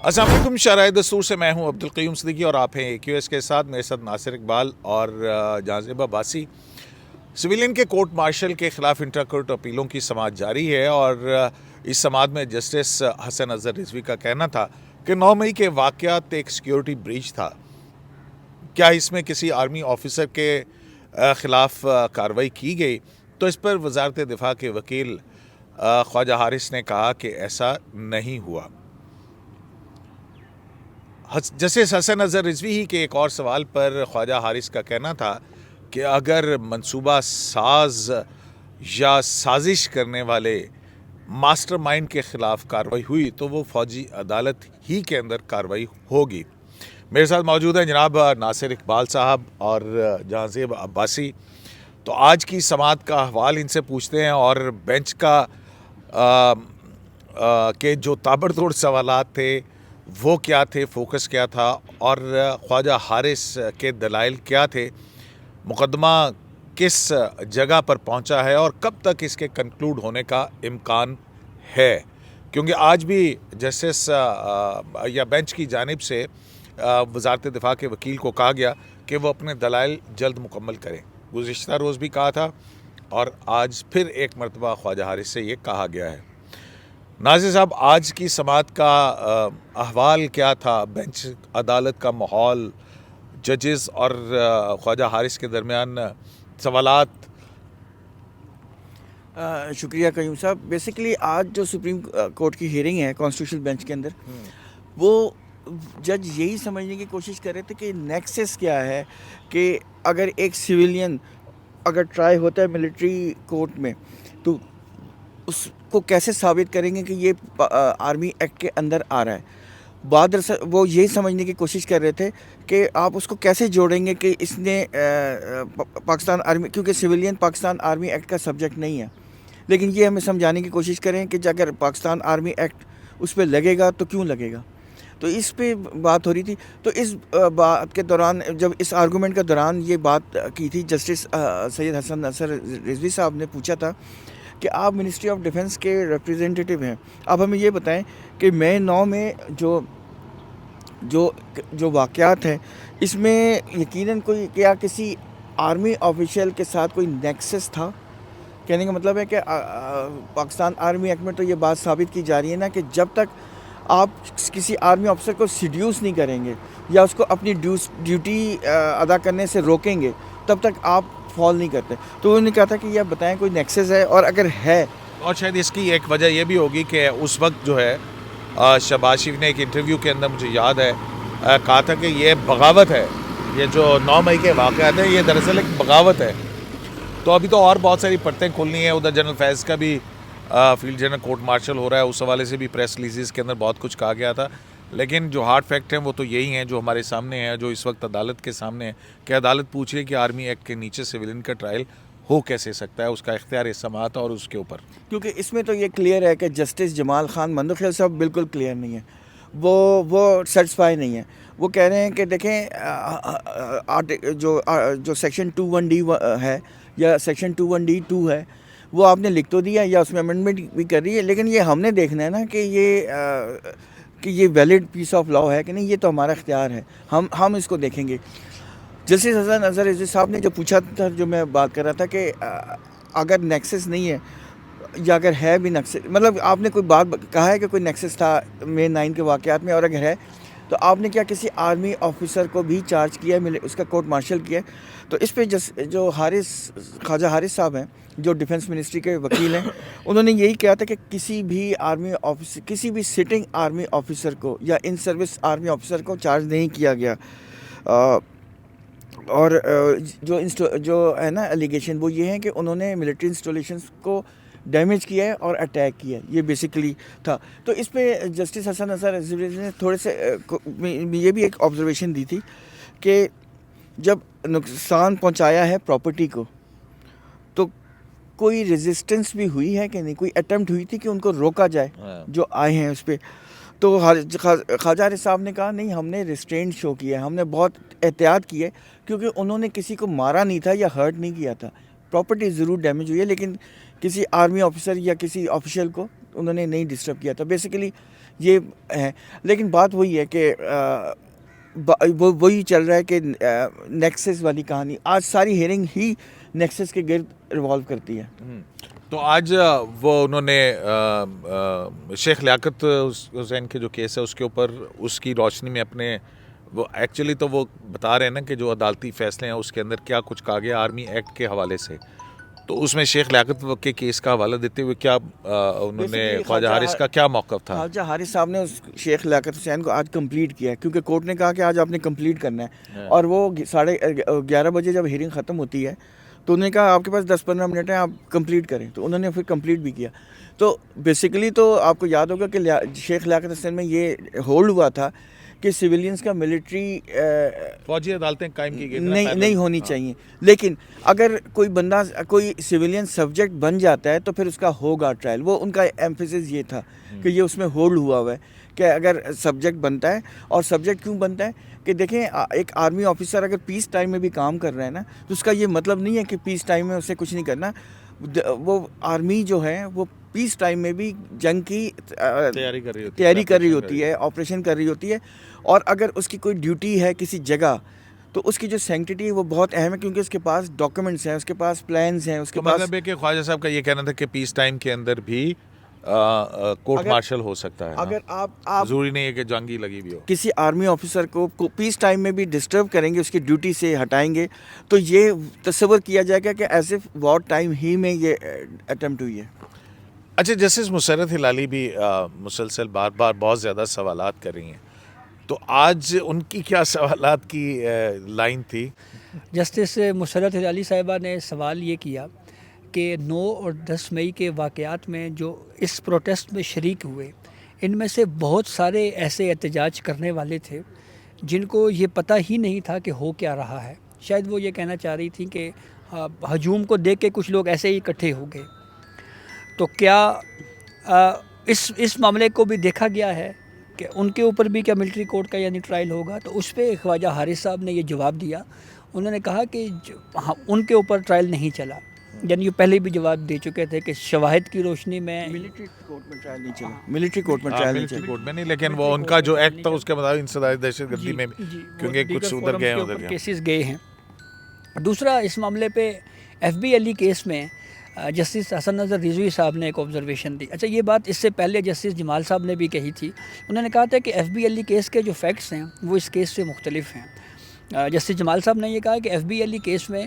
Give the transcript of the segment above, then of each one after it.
السلام علیکم. شرائع دستور سے میں ہوں عبدالقیوم صدیقی اور آپ ہیں AQS کے ساتھ. میرے ساتھ ناصر اقبال اور جہاں عباسی. سویلین کے کورٹ مارشل کے خلاف انٹرا کورٹ اپیلوں کی سماعت جاری ہے اور اس سماعت میں جسٹس حسن اظہر رضوی کا کہنا تھا کہ 9 مئی کے واقعات ایک سیکیورٹی بریچ تھا. کیا اس میں کسی آرمی آفیسر کے خلاف کارروائی کی گئی؟ تو اس پر وزارت دفاع کے وکیل خواجہ حارث نے کہا کہ ایسا نہیں ہوا. جسٹس حسن اظہر رضوی ہی کے ایک اور سوال پر خواجہ حارث کا کہنا تھا کہ اگر منصوبہ ساز یا سازش کرنے والے ماسٹر مائنڈ کے خلاف کارروائی ہوئی تو وہ فوجی عدالت ہی کے اندر کارروائی ہوگی. میرے ساتھ موجود ہیں جناب ناصر اقبال صاحب اور جہاں عباسی. تو آج کی سماعت کا احوال ان سے پوچھتے ہیں اور بینچ کا کہ جو تابڑ توڑ سوالات تھے وہ کیا تھے، فوکس کیا تھا اور خواجہ حارث کے دلائل کیا تھے، مقدمہ کس جگہ پر پہنچا ہے اور کب تک اس کے کنکلوڈ ہونے کا امکان ہے. کیونکہ آج بھی جسٹس یا بینچ کی جانب سے وزارت دفاع کے وکیل کو کہا گیا کہ وہ اپنے دلائل جلد مکمل کریں. گزشتہ روز بھی کہا تھا اور آج پھر ایک مرتبہ خواجہ حارث سے یہ کہا گیا ہے. ناظر صاحب، آج کی سماعت کا احوال کیا تھا؟ بینچ عدالت کا ماحول، ججز اور خواجہ حارث کے درمیان سوالات. شکریہ قیوم صاحب. بیسیکلی آج جو سپریم کورٹ کی ہیئرنگ ہے کانسٹیٹیوشنل بینچ کے اندر، وہ جج یہی سمجھنے کی کوشش کر رہے تھے کہ نیکسس کیا ہے کہ اگر ایک سویلین اگر ٹرائی ہوتا ہے ملٹری کورٹ میں تو اس کو کیسے ثابت کریں گے کہ یہ آرمی ایکٹ کے اندر آ رہا ہے. بعد وہ یہی سمجھنے کی کوشش کر رہے تھے کہ آپ اس کو کیسے جوڑیں گے کہ اس نے پاکستان آرمی، کیونکہ سویلین پاکستان آرمی ایکٹ کا سبجیکٹ نہیں ہے، لیکن یہ ہمیں سمجھانے کی کوشش کریں کہ اگر پاکستان آرمی ایکٹ اس پہ لگے گا تو کیوں لگے گا. تو اس پہ بات ہو رہی تھی. تو اس بات کے دوران، جب اس آرگومنٹ کے دوران یہ بات کی تھی، جسٹس سید حسن اظہر رضوی صاحب نے پوچھا تھا کہ آپ منسٹری آف ڈیفنس کے ریپریزنٹیٹیو ہیں، آپ ہمیں یہ بتائیں کہ مئی 9 میں جو واقعات ہیں اس میں یقیناً کوئی کیا کسی آرمی آفیشیل کے ساتھ کوئی نیکسس تھا؟ کہنے کا مطلب ہے کہ پاکستان آرمی ایکٹ میں تو یہ بات ثابت کی جا رہی ہے نا کہ جب تک آپ کسی آرمی آفیسر کو سیڈیوس نہیں کریں گے یا اس کو اپنی ڈیوٹی ادا کرنے سے روکیں گے تب تک آپ فال نہیں کرتے. تو انہوں نے کہا تھا کہ یہ بتائیں کوئی نیکسس ہے، اور اگر ہے. اور شاید اس کی ایک وجہ یہ بھی ہوگی کہ اس وقت جو ہے شہباز شریف نے ایک انٹرویو کے اندر، مجھے یاد ہے، کہا تھا کہ یہ بغاوت ہے، یہ جو 9 مئی کے واقعات ہیں یہ دراصل ایک بغاوت ہے. تو ابھی تو اور بہت ساری پرتیں کھولنی ہیں. ادھر جنرل فیض کا بھی فیلڈ جنرل کورٹ مارشل ہو رہا ہے، اس حوالے سے بھی پریس ریلیزز کے اندر بہت کچھ کہا گیا تھا. لیکن جو ہارڈ فیکٹ ہیں وہ تو یہی ہیں جو ہمارے سامنے ہیں، جو اس وقت عدالت کے سامنے ہیں کہ عدالت پوچھ رہی ہے کہ آرمی ایکٹ کے نیچے سویلین کا ٹرائل ہو کیسے سکتا ہے، اس کا اختیار سماعت اور اس کے اوپر. کیونکہ اس میں تو یہ کلیئر ہے کہ جسٹس جمال خان مندوخیل صاحب بالکل کلیئر نہیں ہے، وہ سیٹسفائی نہیں ہے. وہ کہہ رہے ہیں کہ دیکھیں جو سیکشن 21D ہے یا سیکشن 21D2 ہے وہ آپ نے لکھ تو دیا یا اس میں امینڈمنٹ بھی کر رہی ہے، لیکن یہ ہم نے دیکھنا ہے نا کہ یہ ویلڈ پیس آف لا ہے کہ نہیں. یہ تو ہمارا اختیار ہے، ہم اس کو دیکھیں گے. جسٹس حسن اظہر رضوی صاحب نے جو پوچھا تھا، جو میں بات کر رہا تھا کہ اگر نیکسس نہیں ہے یا اگر ہے بھی نیکسس، مطلب آپ نے کوئی بات کہا ہے کہ کوئی نیکسس تھا مئی 9 کے واقعات میں، اور اگر ہے تو آپ نے کیا کسی آرمی آفیسر کو بھی چارج کیا ہے، اس کا کورٹ مارشل کیا ہے؟ تو اس پہ جو خواجہ حارث صاحب ہیں جو ڈیفنس منسٹری کے وکیل ہیں، انہوں نے یہی کہا تھا کہ کسی بھی آرمی آفیسر، کسی بھی سٹنگ آرمی آفیسر کو یا ان سروس آرمی آفیسر کو چارج نہیں کیا گیا. اور جو ہے نا ایلیگیشن وہ یہ ہے کہ انہوں نے ملٹری انسٹالیشنز کو ڈیمیج کیا ہے اور اٹیک کیا ہے، یہ بیسیکلی تھا. تو اس پہ جسٹس حسن اظہر رضوی نے تھوڑے سے یہ بھی ایک آبزرویشن دی تھی کہ جب نقصان پہنچایا ہے پراپرٹی کو تو کوئی ریزسٹنس بھی ہوئی ہے کہ نہیں، کوئی اٹیمپٹ ہوئی تھی کہ ان کو روکا جائے جو آئے ہیں اس پہ. تو خواجہ حارث صاحب نے کہا نہیں، ہم نے ریسٹرینٹ شو کیا ہے، ہم نے بہت احتیاط کی ہے کیونکہ انہوں نے کسی کو مارا نہیں تھا یا ہرٹ نہیں کیا تھا. پراپرٹی ضرور ڈیمیج ہوئی ہے لیکن کسی آرمی آفیسر یا کسی آفیشیل کو انہوں نے نہیں ڈسٹرب کیا تھا. بیسیکلی یہ ہے. لیکن بات وہی ہے کہ وہی چل رہا ہے کہ نیکسس والی کہانی آج ساری ہیئرنگ ہی نیکسس کے گرد ریوالو کرتی ہے. تو آج وہ انہوں نے شیخ لیاقت حسین کے جو کیس ہے اس کے اوپر اس کی روشنی میں اپنے وہ ایکچولی تو وہ بتا رہے ہیں نا کہ جو عدالتی فیصلے ہیں اس کے اندر کیا کچھ کہا گیا آرمی ایکٹ کے حوالے سے, تو اس میں شیخ لیاقت کے کیس کا حوالہ دیتے ہوئے کیا انہوں نے خواجہ حارث کا کیا موقف تھا؟ خواجہ حارث صاحب نے اس شیخ لیاقت حسین کو آج کمپلیٹ کیا ہے کیونکہ کورٹ نے کہا کہ آج آپ نے کمپلیٹ کرنا ہے, اور وہ 11:30 بجے جب ہیئرنگ ختم ہوتی ہے تو انہوں نے کہا آپ کے پاس 10-15 منٹ ہیں, آپ کمپلیٹ کریں, تو انہوں نے پھر کمپلیٹ بھی کیا. تو بیسیکلی تو آپ کو یاد ہوگا کہ شیخ لیاقت حسین میں یہ ہولڈ ہوا تھا کہ سویلینز کا ملٹری فوجی عدالتیں قائم کی گئی نہیں ہونی چاہیے, لیکن اگر کوئی بندہ کوئی سویلین سبجیکٹ بن جاتا ہے تو پھر اس کا ہوگا ٹرائل. وہ ان کا ایمفیسس یہ تھا کہ یہ اس میں ہولڈ ہوا ہے کہ اگر سبجیکٹ بنتا ہے, اور سبجیکٹ کیوں بنتا ہے کہ دیکھیں ایک آرمی آفیسر اگر پیس ٹائم میں بھی کام کر رہا ہے نا, تو اس کا یہ مطلب نہیں ہے کہ پیس ٹائم میں اسے کچھ نہیں کرنا. وہ آرمی جو ہے وہ پیس ٹائم میں بھی جنگ کی تیاری کر رہی ہوتی ہے, آپریشن کر رہی ہوتی ہے, اور اگر اس کی کوئی ڈیوٹی ہے کسی جگہ تو اس کی جو سینکٹیٹی ہے وہ بہت اہم ہے کیونکہ اس کے پاس ڈاکومنٹس ہیں, اس کے پاس پلانز ہیں, اس کے پاس مطلب ہے کہ خواجہ صاحب کا یہ کہنا تھا کہ پیس ٹائم کے اندر بھی کورٹ مارشل ہو سکتا ہے. اگر آپ ضروری نہیں ہے کہ جنگی لگی بھی ہو. کسی آرمی آفیسر کو پیس ٹائم میں بھی ڈسٹرب کریں گے, اس کی ڈیوٹی سے ہٹائیں گے, تو یہ تصور کیا جائے گا کہ ایز اف وار ٹائم ہی میں یہ اٹیمپٹ ہوئی ہے. اچھا, جسٹس مسرت ہلالی بھی مسلسل بار بار بہت زیادہ سوالات کر رہی ہیں, تو آج ان کی کیا سوالات کی لائن تھی؟ جسٹس مسرت ہلالی صاحبہ نے سوال یہ کیا کہ 9 اور 10 مئی کے واقعات میں جو اس پروٹیسٹ میں شریک ہوئے, ان میں سے بہت سارے ایسے احتجاج کرنے والے تھے جن کو یہ پتہ ہی نہیں تھا کہ ہو کیا رہا ہے. شاید وہ یہ کہنا چاہ رہی تھی کہ ہجوم کو دیکھ کے کچھ لوگ ایسے ہی اکٹھے ہو گئے. تو کیا اس معاملے کو بھی دیکھا گیا ہے کہ ان کے اوپر بھی کیا ملٹری کورٹ کا یعنی ٹرائل ہوگا؟ تو اس پہ خواجہ حارث صاحب نے یہ جواب دیا. انہوں نے کہا کہ ان کے اوپر ٹرائل نہیں چلا, یعنی یہ پہلے بھی جواب دے چکے تھے کہ شواہد کی روشنی میں ملٹری کورٹ میں ٹرائل نہیں چلا, ملٹری کورٹ میں ٹرائل نہیں چلا, کورٹ میں نہیں, لیکن وہ ان کا جو ایکٹ تھا اس کے مطابق انسداد دہشت گردی میں کیونکہ کچھ ادھر گئے کیسز گئے ہیں. دوسرا اس معاملے پہ ایف بی علی کیس میں جسٹس حسن نظر رضوی صاحب نے ایک آبزرویشن دی. اچھا, یہ بات اس سے پہلے جسٹس جمال صاحب نے بھی کہی تھی. انہوں نے کہا تھا کہ ایف بی علی کیس کے جو فیکٹس ہیں وہ اس کیس سے مختلف ہیں. جسٹس جمال صاحب نے یہ کہا کہ ایف بی علی کیس میں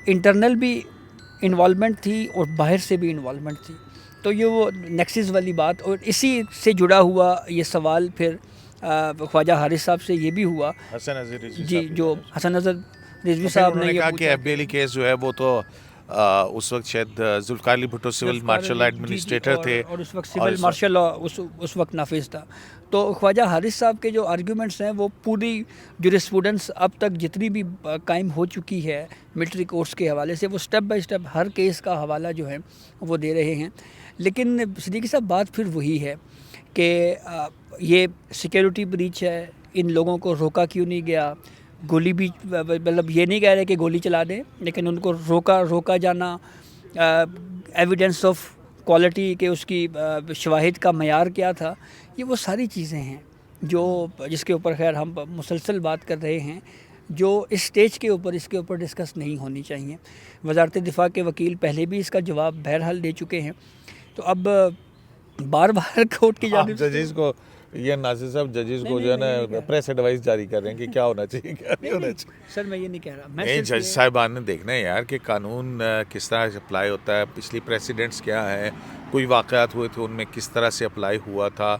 انٹرنل بھی انوالومنٹ تھی اور باہر سے بھی انوالومنٹ تھی. تو یہ وہ نیکسس والی بات, اور اسی سے جڑا ہوا یہ سوال پھر خواجہ حارث صاحب سے یہ بھی ہوا جی, جو حسن نظر رضوی صاحب نے کہا کہ ایف بی علی کیس جو ہے وہ تو اس وقت شاید Zulfiqar Ali Bhutto civil martial administrator تھے, اور اس وقت سول مارشل اس وقت نافذ تھا. تو خواجہ حارث صاحب کے جو آرگیومنٹس ہیں وہ پوری جورسپروڈنس اب تک جتنی بھی قائم ہو چکی ہے ملٹری کورٹس کے حوالے سے, وہ step by step Hare case کا حوالہ جو ہے وہ دے رہے ہیں. لیکن صدیقی صاحب بات پھر وہی ہے کہ یہ سیکیورٹی بریچ ہے, ان لوگوں کو روکا کیوں نہیں گیا؟ گولی بھی مطلب یہ نہیں کہہ رہے کہ گولی چلا دیں, لیکن ان کو روکا جانا, ایویڈنس آف کوالٹی کہ اس کی شواہد کا معیار کیا تھا, یہ وہ ساری چیزیں ہیں جو جس کے اوپر خیر ہم مسلسل بات کر رہے ہیں, جو اس سٹیج کے اوپر اس کے اوپر ڈسکس نہیں ہونی چاہیے. وزارت دفاع کے وکیل پہلے بھی اس کا جواب بہرحال دے چکے ہیں. تو اب بار بار کورٹ کی جانب ججز کو یہ ناصر صاحب ججز کو جو ہے نا پریس ایڈوائز جاری کر رہے ہیں کہ کیا ہونا چاہیے کیا نہیں ہونا چاہیے. سر میں یہ نہیں کہہ رہا, نہیں, جج صاحبان نے دیکھنا ہے یار کہ قانون کس طرح سے اپلائی ہوتا ہے, پچھلی پریسیڈنٹس کیا ہے, کوئی واقعات ہوئے تھے ان میں کس طرح سے اپلائی ہوا تھا,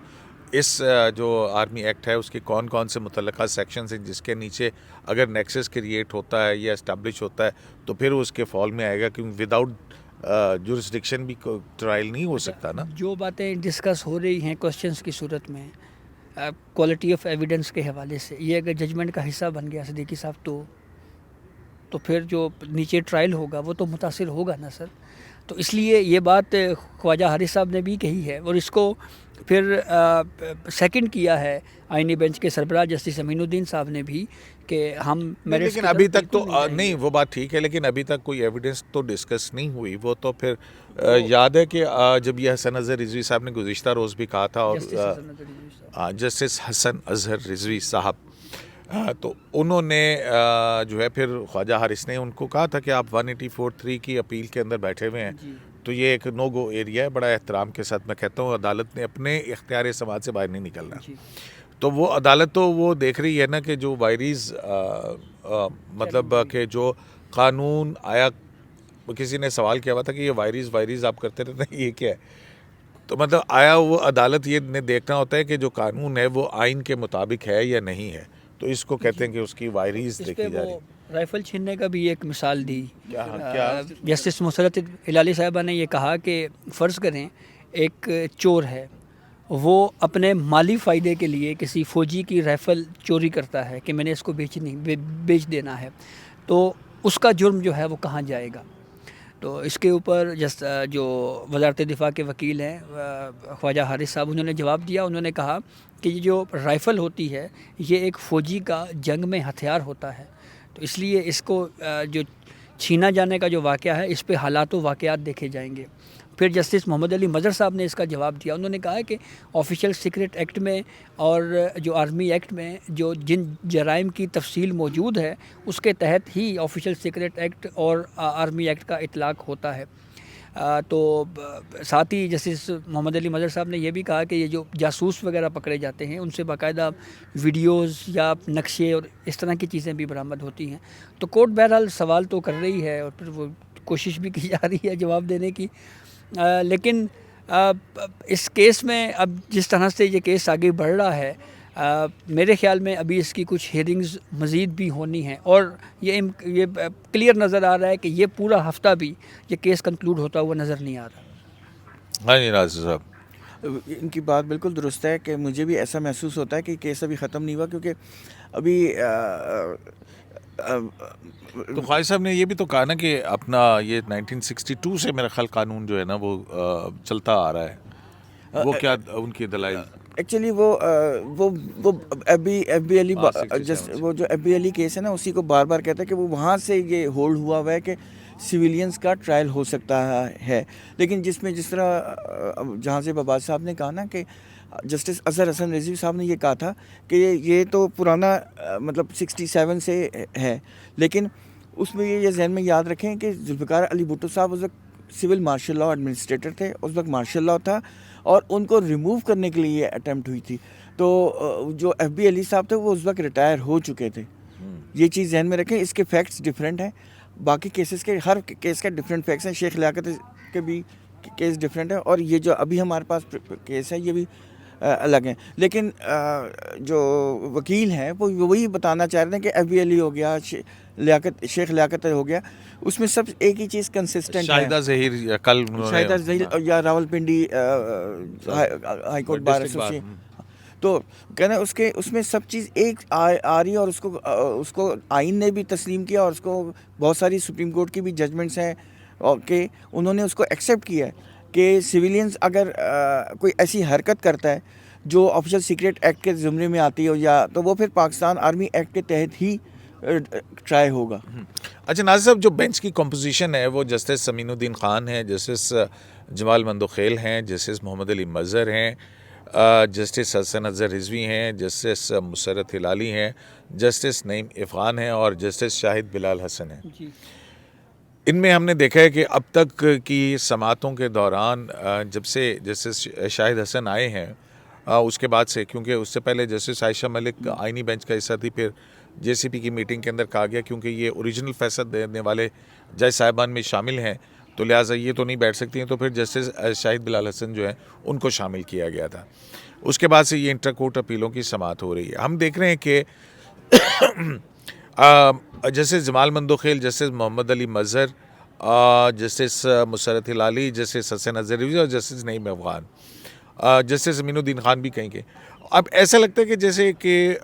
اس جو آرمی ایکٹ ہے اس کے کون کون سے متعلقہ سیکشنز ہیں جس کے نیچے اگر نیکسس کریٹ ہوتا ہے یا اسٹیبلش ہوتا ہے تو پھر اس کے فال میں آئے گا, کیونکہ وداؤٹ جورسڈکشن بھی ٹرائل نہیں ہو سکتا نا. جو باتیں ڈسکس ہو رہی ہیں کوسچنس کی صورت میں کوالٹی آف ایویڈنس کے حوالے سے, یہ اگر ججمنٹ کا حصہ بن گیا صدیقی صاحب تو پھر جو نیچے ٹرائل ہوگا وہ تو متاثر ہوگا نا سر. تو اس لیے یہ بات خواجہ حارث صاحب نے بھی کہی ہے، اور اس کو پھر سیکنڈ کیا ہے آئینی بینچ کے سربراہ جسٹس امین الدین صاحب نے بھی، کہ ہم میرٹس لیکن کی ابھی طرف تک تو بالکل جائیں گے۔ نہیں، وہ بات ٹھیک ہے، لیکن ابھی تک کوئی ایویڈنس تو ڈسکس نہیں ہوئی. وہ تو پھر یاد ہے کہ جب یہ حسن اظہر رضوی صاحب نے گزشتہ روز بھی کہا تھا، اور جسٹس حسن نظر رضوی صاحب۔ جسٹس حسن اظہر رضوی صاحب، تو انہوں نے جو ہے پھر خواجہ حارث نے ان کو کہا تھا کہ آپ 184(3) کی اپیل کے اندر بیٹھے ہوئے ہیں، جی تو یہ ایک نو گو ایریا ہے. بڑا احترام کے ساتھ میں کہتا ہوں عدالت نے اپنے اختیار سماعت سے باہر نہیں نکلنا. جی تو وہ عدالت تو وہ دیکھ رہی ہے نا کہ جو وائریز مطلب کہ جو قانون آیا، کسی نے سوال کیا ہوا تھا کہ یہ وائریز آپ کرتے رہتے ہیں، یہ کیا ہے؟ تو مطلب آیا وہ عدالت یہ نے دیکھنا ہوتا ہے کہ جو قانون ہے وہ آئین کے مطابق ہے یا نہیں ہے، تو اس کو کہتے ہیں کہ اس کی وائریز اس دیکھی پہ جا رہی وہ رائفل چھیننے کا بھی ایک مثال دی. کیا جسٹس مسرت ہلالی صاحبہ نے یہ کہا کہ فرض کریں ایک چور ہے، وہ اپنے مالی فائدے کے لیے کسی فوجی کی رائفل چوری کرتا ہے کہ میں نے اس کو بیچ دینا ہے، تو اس کا جرم جو ہے وہ کہاں جائے گا؟ تو اس کے اوپر جو وزارت دفاع کے وکیل ہیں خواجہ حارث صاحب، انہوں نے جواب دیا. انہوں نے کہا کہ یہ جو رائفل ہوتی ہے یہ ایک فوجی کا جنگ میں ہتھیار ہوتا ہے، تو اس لیے اس کو جو چھینا جانے کا جو واقعہ ہے اس پہ حالات و واقعات دیکھے جائیں گے. پھر جسٹس محمد علی مظہر صاحب نے اس کا جواب دیا. انہوں نے کہا کہ آفیشیل سیکرٹ ایکٹ میں اور جو آرمی ایکٹ میں جو جن جرائم کی تفصیل موجود ہے اس کے تحت ہی آفیشیل سیکرٹ ایکٹ اور آرمی ایکٹ کا اطلاق ہوتا ہے. تو ساتھ ہی جسٹس محمد علی مظہر صاحب نے یہ بھی کہا کہ یہ جو جاسوس وغیرہ پکڑے جاتے ہیں ان سے باقاعدہ ویڈیوز یا نقشے اور اس طرح کی چیزیں بھی برآمد ہوتی ہیں. تو کورٹ بہرحال سوال تو کر رہی ہے اور پھر وہ کوشش بھی کی جا رہی ہے جواب دینے کی، لیکن اس کیس میں اب جس طرح سے یہ کیس آگے بڑھ رہا ہے میرے خیال میں ابھی اس کی کچھ ہیئرنگز مزید بھی ہونی ہیں، اور یہ کلیئر نظر آ رہا ہے کہ یہ پورا ہفتہ بھی یہ کیس کنکلوڈ ہوتا ہوا نظر نہیں آ رہا. ہاں جی ناصر صاحب، ان کی بات بالکل درست ہے کہ مجھے بھی ایسا محسوس ہوتا ہے کہ کیس ابھی ختم نہیں ہوا، کیونکہ ابھی تو خواجہ صاحب نے یہ بھی تو کہا نا کہ اپنا یہ 1962 سے میرا خیال قانون جو ہے نا وہ چلتا آ رہا ہے، وہ کیا ان کی دلائل؟ ایکچولی وہ ایف بی علی وہ جو ایف بی علی کیس ہے نا اسی کو بار بار کہتا ہے کہ وہ وہاں سے یہ ہولڈ ہوا ہوا ہے کہ سویلینز کا ٹرائل ہو سکتا ہے، لیکن جس میں جس طرح جہاں سے بابا صاحب نے کہا نا کہ جسٹس اظہر حسن رضوی صاحب نے یہ کہا تھا کہ یہ تو پرانا مطلب 67 سے ہے، لیکن اس میں یہ ذہن میں یاد رکھیں کہ ذوالفقار علی بھٹو صاحب اس وقت سول مارشل لاء ایڈمنسٹریٹر تھے، اس وقت مارشل لاء تھا اور ان کو ریموو کرنے کے لیے یہ اٹیمپٹ ہوئی تھی. تو جو ایف بی علی صاحب تھے وہ اس وقت ریٹائر ہو چکے تھے. یہ چیز ذہن میں رکھیں. اس کے فیکٹس ڈفرینٹ ہیں باقی کیسز کے، ہر کیس کا ڈفرینٹ فیکٹس ہیں. شیخ لیاقت کے بھی کیس ڈفرینٹ ہے اور یہ جو ابھی ہمارے پاس کیس ہے یہ بھی الگ ہیں. لیکن جو وکیل ہیں وہ وہی بتانا چاہ رہے ہیں کہ ایف بی علی ہو گیا، شیخ لیاقت ہو گیا، اس میں سب ایک ہی چیز کنسسٹنٹ ہے. شاہدہ ظہیر کل شاہدہ ظہیر یا Rawal Pindi high court bar association, تو کہنا اس میں سب چیز ایک آ رہی ہے اور اس کو آئین نے بھی تسلیم کیا اور اس کو بہت ساری سپریم کورٹ کی بھی ججمنٹس ہیں کہ انہوں نے اس کو ایکسیپٹ کیا ہے کہ سویلینز اگر کوئی ایسی حرکت کرتا ہے جو آفیشیل سیکریٹ ایکٹ کے زمرے میں آتی ہو یا تو وہ پھر پاکستان آرمی ایکٹ کے تحت ہی ٹرائی ہوگا. اچھا ناصر صاحب، جو بینچ کی کمپوزیشن ہے وہ جسٹس امین الدین خان ہیں، جسٹس جمال مندوخیل ہیں، جسٹس محمد علی مظہر ہیں، جسٹس حسن اظہر رضوی ہیں، جسٹس مسرت ہلالی ہیں، جسٹس نعیم افغان ہیں اور جسٹس شاہد بلال حسن ہیں. جی ان میں ہم نے دیکھا ہے کہ اب تک کی سماعتوں کے دوران جب سے جسٹس شاہد حسن آئے ہیں اس کے بعد سے، کیونکہ اس سے پہلے جسٹس عائشہ ملک آئینی بینچ کا حصہ تھی، پھر جے سی پی کی میٹنگ کے اندر کہا گیا کیونکہ یہ اوریجنل فیصلہ دینے والے جج صاحبان میں شامل ہیں تو لہٰذا یہ تو نہیں بیٹھ سکتی ہیں، تو پھر جسٹس شاہد بلال حسن جو ہیں ان کو شامل کیا گیا تھا. اس کے بعد سے یہ انٹر کورٹ اپیلوں کی سماعت ہو رہی ہے. ہم دیکھ رہے ہیں کہ جسٹس جمال مندوخیل، جسٹس محمد علی مظہر، جسٹس مسرت ہلالی، جسٹس حسن اظہر رضوی اور جسٹس نعیم افغان، جسٹس امین الدین خان بھی کہیں گے. اب ایسا لگتا ہے کہ جیسے کہ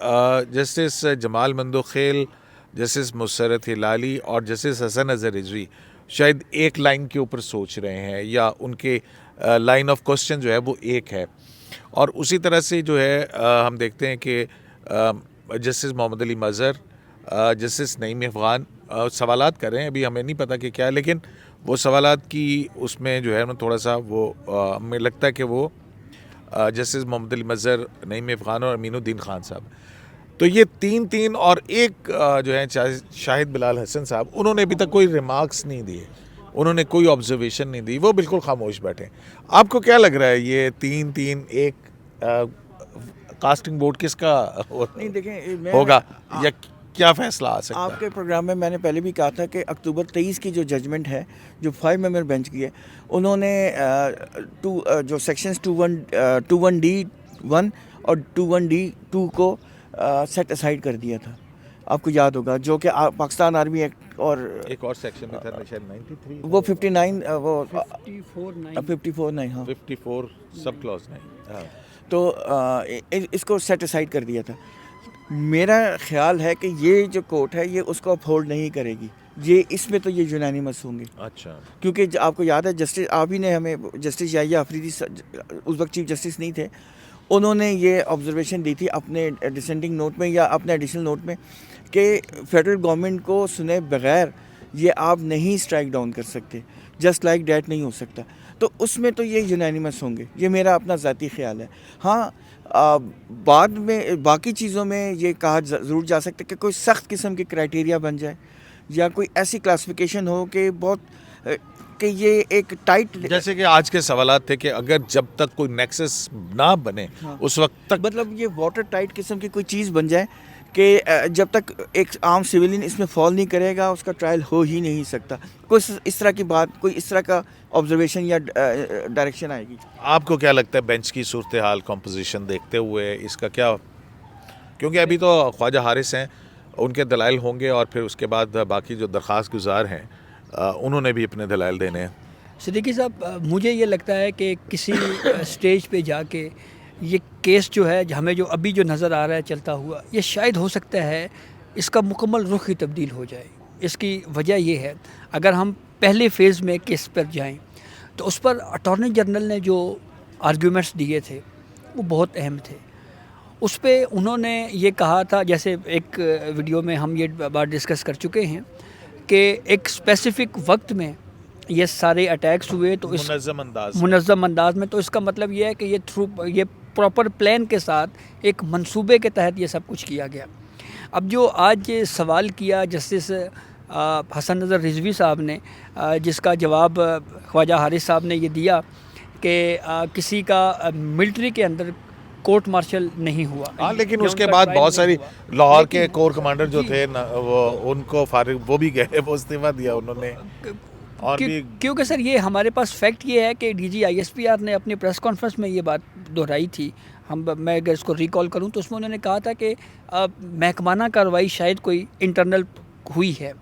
جسٹس جمال مندوخیل، جسٹس مسرت ہلالی اور جسٹس حسن اظہر رضوی شاید ایک لائن کے اوپر سوچ رہے ہیں یا ان کے لائن آف کوسچن جو ہے وہ ایک ہے. اور اسی طرح سے جو ہے ہم دیکھتے ہیں کہ جسٹس محمد علی مظہر, جسٹس نعیم افغان سوالات کر رہے ہیں, ابھی ہمیں نہیں پتہ کہ کیا, لیکن وہ سوالات کی اس میں جو ہے نا تھوڑا سا وہ ہمیں لگتا ہے کہ وہ جسٹس محمد علی مظہر, نعیم افغان اور امین الدین خان صاحب, تو یہ تین اور ایک جو ہے شاہد بلال حسن صاحب, انہوں نے ابھی تک کوئی ریمارکس نہیں دیے, انہوں نے کوئی آبزرویشن نہیں دی, وہ بالکل خاموش بیٹھے. آپ کو کیا لگ رہا ہے یہ 3-3-1 کاسٹنگ ووٹ کس کا نہیں دیکھیں, ہوگا یا کیا فیصلہ آ سکتا ہے؟ آپ کے پروگرام میں نے پہلے بھی کہا تھا کہ اکتوبر 23 کی جو ججمنٹ ہے جو 5 ممبر بینچ کی ہے, انہوں نے جو سیکشنز 21D1 اور 21D2 کو سیٹ اسائڈ کر دیا تھا, آپ کو یاد ہوگا, جو کہ پاکستان آرمی ایکٹ اور ایک اور سیکشن میں تھا 93 وہ 59 وہ 54 ہاں 54 سب کلوز نہیں, تو اس کو سیٹ اسائڈ کر دیا تھا. میرا خیال ہے کہ یہ جو کورٹ ہے یہ اس کو اپہولڈ نہیں کرے گی, یہ اس میں تو یہ یونانیمس ہوں گے. اچھا, کیونکہ آپ کو یاد ہے جسٹس آپ ہی نے ہمیں, جسٹس یحییٰ آفریدی اس وقت چیف جسٹس نہیں تھے, انہوں نے یہ آبزرویشن دی تھی اپنے ڈسینڈنگ نوٹ میں یا اپنے ایڈیشنل نوٹ میں کہ فیڈرل گورنمنٹ کو سنے بغیر یہ آپ نہیں اسٹرائک ڈاؤن کر سکتے, جسٹ لائک ڈیٹ نہیں ہو سکتا. تو اس میں تو یہ یونانیمس ہوں گے, یہ میرا اپنا ذاتی خیال ہے. ہاں بعد میں باقی چیزوں میں یہ کہا ضرور جا سکتا ہے کہ کوئی سخت قسم کی کرائٹیریا بن جائے یا کوئی ایسی کلاسیفیکیشن ہو کہ بہت کہ یہ ایک ٹائٹ, جیسے کہ آج کے سوالات تھے کہ اگر جب تک کوئی نیکسس نہ بنے اس وقت تک, مطلب یہ واٹر ٹائٹ قسم کی کوئی چیز بن جائے کہ جب تک ایک عام سویلین اس میں فال نہیں کرے گا اس کا ٹرائل ہو ہی نہیں سکتا. کوئی اس طرح کی بات, کوئی اس طرح کا آبزرویشن یا ڈائریکشن آئے گی. آپ کو کیا لگتا ہے بینچ کی صورتحال کمپوزیشن دیکھتے ہوئے اس کا کیا, کیونکہ ابھی تو خواجہ حارث ہیں, ان کے دلائل ہوں گے اور پھر اس کے بعد باقی جو درخواست گزار ہیں انہوں نے بھی اپنے دلائل دینے ہیں. صدیقی صاحب, مجھے یہ لگتا ہے کہ کسی سٹیج پہ جا کے یہ کیس جو ہے ہمیں جو ابھی جو نظر آ رہا ہے چلتا ہوا, یہ شاید ہو سکتا ہے اس کا مکمل رخ ہی تبدیل ہو جائے. اس کی وجہ یہ ہے, اگر ہم پہلے فیز میں کیس پر جائیں تو اس پر اٹارنی جنرل نے جو آرگیومنٹس دیے تھے وہ بہت اہم تھے. اس پہ انہوں نے یہ کہا تھا, جیسے ایک ویڈیو میں ہم یہ بات ڈسکس کر چکے ہیں کہ ایک اسپیسیفک وقت میں یہ سارے اٹیکس ہوئے تو اس منظم انداز میں, تو اس کا مطلب یہ ہے کہ یہ پراپر پلان کے ساتھ ایک منصوبے کے تحت یہ سب کچھ کیا گیا. اب جو آج سوال کیا جسٹس حسن نظر رضوی صاحب نے, جس کا جواب خواجہ حارث صاحب نے یہ دیا کہ کسی کا ملٹری کے اندر کورٹ مارشل نہیں ہوا. ہاں, لیکن اس کے بعد بہت ساری لاہور کے کور کمانڈر جو تھے وہ ان کو فارغ, وہ بھی گئے, وہ استعفیٰ دیا انہوں نے. اور کیونکہ سر یہ ہمارے پاس فیکٹ یہ ہے کہ D G I S P R نے اپنی پریس کانفرنس میں یہ بات دہرائی تھی. میں اگر اس کو ریکال کروں تو اس میں انہوں نے کہا تھا کہ محکمانہ کارروائی شاید کوئی انٹرنل ہوئی ہے,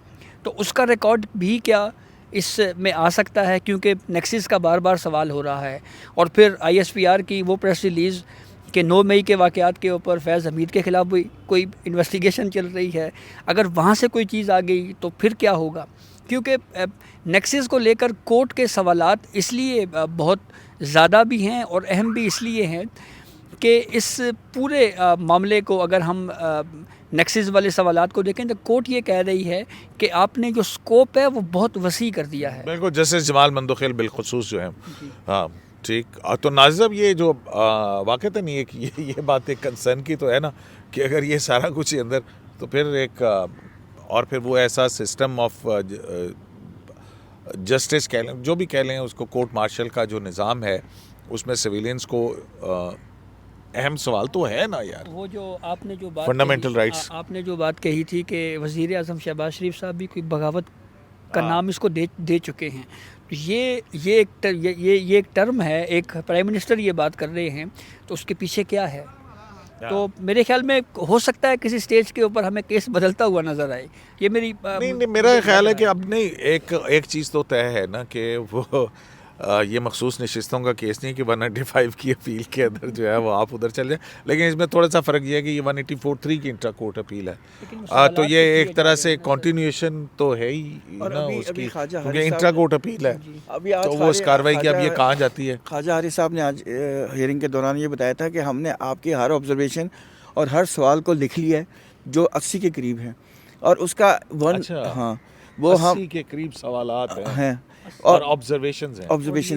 تو اس کا ریکارڈ بھی کیا اس میں آ سکتا ہے, کیونکہ نیکسس کا بار بار سوال ہو رہا ہے. اور پھر آئی ایس پی آر کی وہ پریس ریلیز کہ 9 مئی کے واقعات کے اوپر فیض حمید کے خلاف بھی کوئی انویسٹیگیشن چل رہی ہے, اگر وہاں سے کوئی چیز آ گئی تو پھر کیا ہوگا. کیونکہ نیکسس کو لے کر کورٹ کے سوالات اس لیے بہت زیادہ بھی ہیں اور اہم بھی اس لیے ہیں کہ اس پورے معاملے کو اگر ہم نیکسس والے سوالات کو دیکھیں تو کورٹ یہ کہہ رہی ہے کہ آپ نے جو سکوپ ہے وہ بہت وسیع کر دیا ہے. بالکل, جسٹس جمال مندوخیل بالخصوص جو ہیں. ہاں ٹھیک, تو ناظر یہ جو واقعہ نہیں ہے کہ یہ بات ایک کنسرن کی تو ہے نا کہ اگر یہ سارا کچھ اندر تو پھر ایک اور پھر وہ ایسا سسٹم آف جسٹس کہہ لیں, جو بھی کہہ لیں اس کو, کورٹ مارشل کا جو نظام ہے اس میں سویلینس کو اہم سوال تو ہے نا یار. وہ جو آپ نے جو بات فنڈامنٹل رائٹس آپ نے جو بات کہی تھی کہ وزیر اعظم شہباز شریف صاحب بھی کوئی بغاوت کا نام اس کو دے چکے ہیں, تو یہ ایک ٹرم ہے, ایک پرائم منسٹر یہ بات کر رہے ہیں, تو اس کے پیچھے کیا ہے. تو میرے خیال میں ہو سکتا ہے کسی سٹیج کے اوپر ہمیں کیس بدلتا ہوا نظر آئے. یہ میری نہیں, میرا خیال ہے کہ اب نہیں, ایک چیز تو طے ہے نا کہ وہ یہ مخصوص نشستوں کا کیس نہیں کہ 195 کی اپیل کے اندر جو ہے وہ آپ ادھر چل جائیں، لیکن اس میں تھوڑا سا فرق یہ ہے کہ یہ 184(3) کی انٹرا کورٹ اپیل ہے، تو یہ ایک طرح سے کنٹینیوشن تو ہے ہی نا اس کی، کیونکہ انٹرا کورٹ اپیل ہے، تو وہ اس کاروائی کی اب یہ کہاں جاتی ہے۔ خواجہ حارث صاحب نے آج ہیئرنگ کے دوران یہ بتایا تھا کہ ہم نے آپ کی ہر آبزرویشن اور ہر سوال کو لکھ لیا ہے جو 80 کے قریب ہے، اور اس کا ہاں وہ 80 کے قریب سوالات ہیں اور آبزرویشنز ہیں،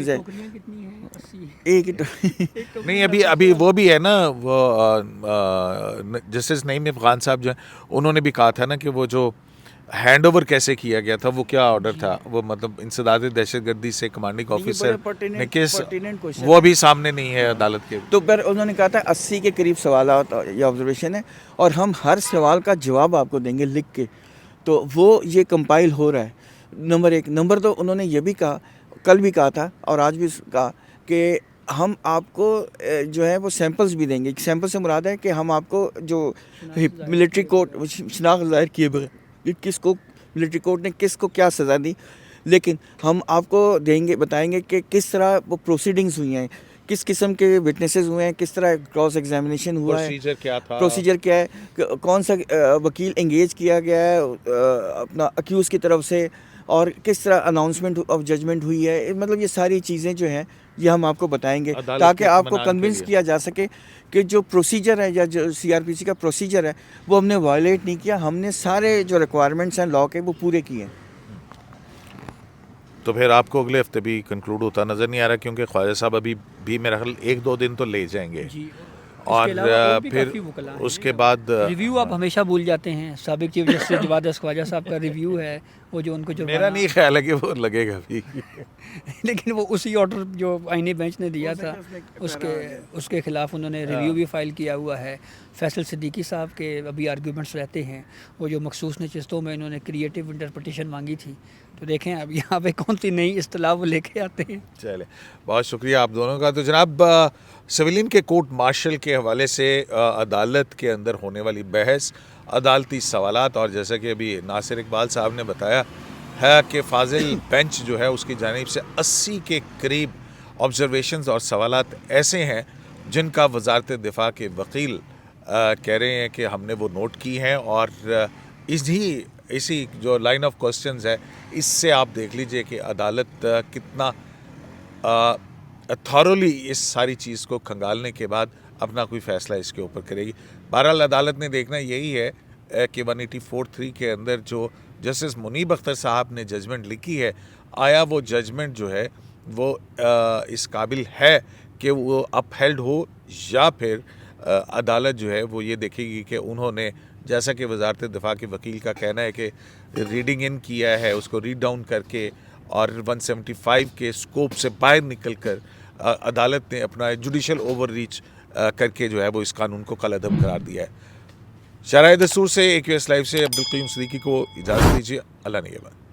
ہیں ایک نہیں ابھی وہ بھی ہے نا، وہ جسٹس نعیم افغان صاحب جو ہیں انہوں نے بھی کہا تھا نا کہ وہ جو ہینڈ اوور کیسے کیا گیا تھا، وہ کیا آرڈر تھا، وہ مطلب انسداد دہشت گردی سے کمانڈنگ آفیسر نے کس، وہ بھی سامنے نہیں ہے عدالت کے، تو پھر انہوں نے کہا تھا 80 کے قریب سوالات یہ آبزرویشن ہے، اور ہم ہر سوال کا جواب آپ کو دیں گے لکھ کے، تو وہ یہ کمپائل ہو رہا ہے۔ نمبر 1 نمبر 2 انہوں نے یہ بھی کہا، کل بھی کہا تھا اور آج بھی کہا کہ ہم آپ کو جو ہے وہ سیمپلز بھی دیں گے۔ سیمپل سے مراد ہے کہ ہم آپ کو جو ملٹری کورٹ شناخت ظاہر کیے بغیر کس کو ملٹری کورٹ نے کس کو کیا سزا دی، لیکن ہم آپ کو دیں گے، بتائیں گے کہ کس طرح وہ پروسیڈنگز ہوئی ہیں، کس قسم کے وٹنسز ہوئے ہیں، کس طرح کراس ایگزامینیشن ہوا ہے، پروسیجر کیا ہے، کون سا وکیل انگیج کیا گیا ہے اپنا اکیوز کی طرف سے، اور کس طرح اناؤنسمنٹ آف ججمنٹ ہوئی ہے، مطلب یہ ساری چیزیں جو ہیں یہ ہم آپ کو بتائیں گے تاکہ آپ کو کنونس کیا جا سکے کہ جو پروسیجر ہے یا جو CRPC کا پروسیجر ہے وہ ہم نے وائلیٹ نہیں کیا، ہم نے سارے جو ریکوائرمنٹس ہیں لا کے وہ پورے کیے ہیں۔ تو پھر آپ کو اگلے ہفتے بھی کنکلوڈ ہوتا نظر نہیں آ رہا، کیونکہ خواجہ صاحب ابھی بھی میرا خیال 1-2 دن تو لے جائیں گے، اور پھر اس کے بعد ریویو آپ ہمیشہ بھول جاتے ہیں۔ سابق چیف جسٹس جواد خواجہ صاحب کا ریویو ہے، وہ جو ان کو جو میرا نہیں خیال ہے کہ وہ لگے گا بھی، لیکن وہ اسی آرڈر جو آئینی بینچ نے دیا تھا اس کے خلاف انہوں نے ریویو بھی فائل کیا ہوا ہے۔ فیصل صدیقی صاحب کے ابھی آرگیومنٹس رہتے ہیں، وہ جو مخصوص نشستوں میں انہوں نے کریٹیو انٹرپریٹیشن مانگی تھی، تو دیکھیں اب یہاں پہ کون سی نئی اصطلاح وہ لے کے آتے ہیں۔ چلے بہت شکریہ آپ دونوں کا۔ تو جناب سویلین کے کورٹ مارشل کے حوالے سے عدالت کے اندر ہونے والی بحث، عدالتی سوالات، اور جیسا کہ ابھی ناصر اقبال صاحب نے بتایا ہے کہ فاضل بینچ جو ہے اس کی جانب سے 80 کے قریب آبزرویشنز اور سوالات ایسے ہیں جن کا وزارت دفاع کے وکیل کہہ رہے ہیں کہ ہم نے وہ نوٹ کی ہیں، اور اسی جو لائن آف کوسچنز ہے اس سے آپ دیکھ لیجئے کہ عدالت کتنا تھورولی اس ساری چیز کو کھنگالنے کے بعد اپنا کوئی فیصلہ اس کے اوپر کرے گی۔ بہرحال عدالت نے دیکھنا یہی ہے کہ 184(3) کے اندر جو جسٹس منیب اختر صاحب نے ججمنٹ لکھی ہے، آیا وہ ججمنٹ جو ہے وہ اس قابل ہے کہ وہ اپ ہیلڈ ہو، یا پھر عدالت جو ہے وہ یہ دیکھے گی کہ انہوں نے، جیسا کہ وزارت دفاع کے وکیل کا کہنا ہے کہ ریڈنگ ان کیا ہے، اس کو ریڈ ڈاؤن کر کے اور 175 کے سکوپ سے باہر نکل کر عدالت نے اپنا جوڈیشل اوور ریچ کر کے جو ہے وہ اس قانون کو کالعدم قرار دیا ہے۔ شرائع دستور سے AQS لائیو سے عبدالقیوم صدیقی کو اجازت دیجیے، اللہ نگہبان۔